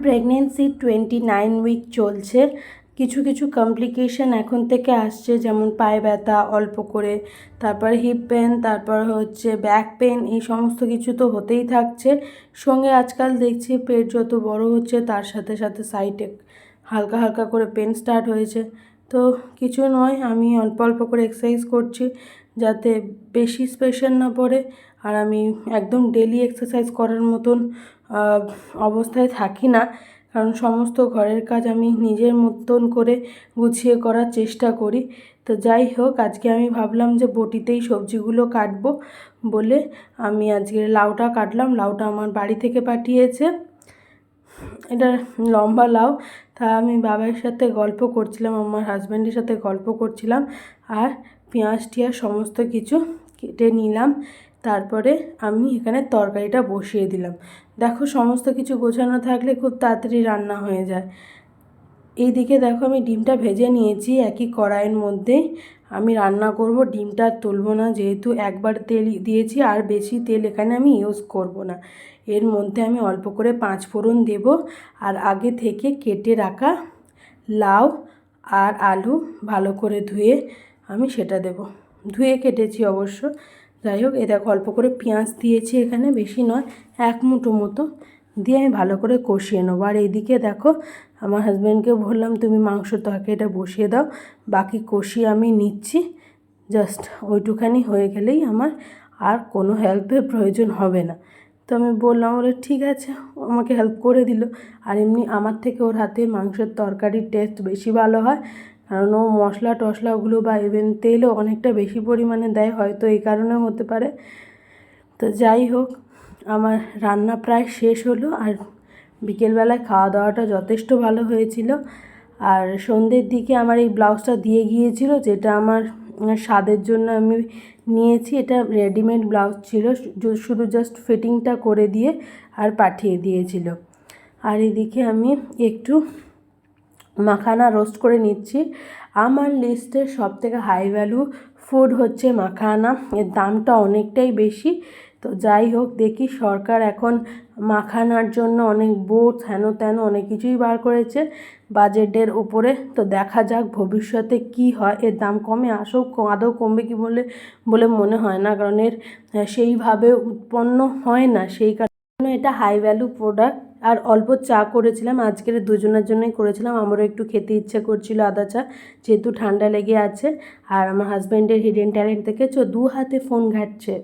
Pregnancy 29 week চলছে। কিছু কিছু কমপ্লিকেশন এখন থেকে আসছে, যেমন পায়ে ব্যথা অল্প করে, তারপর হিপ পেন, তারপর হচ্ছে ব্যাক পেন, এই সমস্ত কিছু তো হতেই থাকছে। সঙ্গে আজকাল দেখছি পেট যত বড় হচ্ছে তার সাথে সাথে সাইডে হালকা হালকা করে পেন স্টার্ট হয়েছে। তো কিছু নয়, আমি অল্প অল্প করে এক্সারসাইজ করছি যাতে বেশি প্রেশার না পড়ে। আর আমি একদম ডেলি এক্সারসাইজ করার মতন অবস্থায় থাকি না, কারণ সমস্ত ঘরের কাজ আমি নিজের মতন করে গুছিয়ে করার চেষ্টা করি। তো যাই হোক, আজকে আমি ভাবলাম যে বটিতেই সবজিগুলো কাটবো বলে আমি আজকে লাউটা কাটলাম। লাউটা আমার বাড়ি থেকে পাঠিয়েছে, এটা লম্বা লাউ। তা আমি বাবার সাথে গল্প করছিলাম, আমার হাজব্যান্ডের সাথে গল্প করছিলাম, আর পেঁয়াজ টিয়াজ সমস্ত কিছু কেটে নিলাম। তারপরে আমি এখানে তরকারিটা বসিয়ে দিলাম। দেখো, সমস্ত কিছু গোছানো থাকলে খুব তাড়াতাড়ি রান্না হয়ে যায়। এইদিকে দেখো, আমি ডিমটা ভেজে নিয়েছি একই কড়াইয়ের মধ্যেই। আমি রান্না করব, ডিমটা তুলবো না, যেহেতু একবার তেল দিয়েছি, আর বেশি তেল এখানে আমি ইউজ করব না। এর মধ্যে আমি অল্প করে 5 ফোড়ন দেব, আর আগে থেকে কেটে রাখা লাউ আর আলু ভালো করে ধুয়ে আমি সেটা দেব। ধুয়ে কেটেছি অবশ্য। যাই হোক, এ দেখো অল্প করে পেঁয়াজ দিয়েছি এখানে, বেশি নয়, 1 মুঠো মতো দিয়ে আমি ভালো করে কষিয়ে নেবো। আর এইদিকে দেখো, আমার হাজব্যান্ডকে বললাম তুমি মাংস তরকারিটা বসিয়ে দাও, বাকি কষিয়ে আমি নিচ্ছি। জাস্ট ওইটুখানি হয়ে গেলেই আমার আর কোনো হেল্পের প্রয়োজন হবে না। তো আমি বললাম, বলে ঠিক আছে, আমাকে হেল্প করে দিল। আর এমনি আমার থেকে ওর হাতে মাংসের তরকারির টেস্ট বেশি ভালো হয়, কারণ ও মশলা টশলা ওগুলো বা ইভেন তেলও অনেকটা বেশি পরিমাণে দেয়, হয়তো এই কারণেও হতে পারে। তো যাই হোক, আমার রান্না প্রায় শেষ হলো, আর বিকেলবেলায় খাওয়া দাওয়াটা যথেষ্ট ভালো হয়েছিল। আর সন্ধ্যের দিকে আমার এই ব্লাউজটা দিয়ে গিয়েছিল, যেটা আমার স্বাদের জন্য আমি নিয়েছি। এটা রেডিমেড ব্লাউজ ছিল, শুধু জাস্ট ফিটিংটা করে দিয়ে আর পাঠিয়ে দিয়েছিল। আর এদিকে আমি একটু মাখানা রোস্ট করে নিচ্ছি। আমার লিস্টের সবথেকে হাই ভ্যালু ফুড হচ্ছে মাখানা, এর দামটা অনেকটাই বেশি। তো যাই হোক, দেখি সরকার এখন মাখানার জন্য অনেক বোর্ড হেন তেন অনেক কিছুই বার করেছে বাজেটের উপরে। তো দেখা যাক ভবিষ্যতে কি হয়, এর দাম কমে আদৌ কমবে কি বলে মনে হয় না, কারণ এর সেইভাবে উৎপন্ন হয় না, সেই কারণে এটা হাই ভ্যালু প্রোডাক্ট। আর অল্প চা করেছিলাম, আজকের দুজনের জন্যই করেছিলাম, আমারও একটু খেতে ইচ্ছে করছিল আদা চা, যেহেতু ঠান্ডা লেগে আছে। আর আমার হাজব্যান্ডের হিডেন ট্যালেন্ট দেখেছো, 2 হাতে ফোন ঘাঁটছে।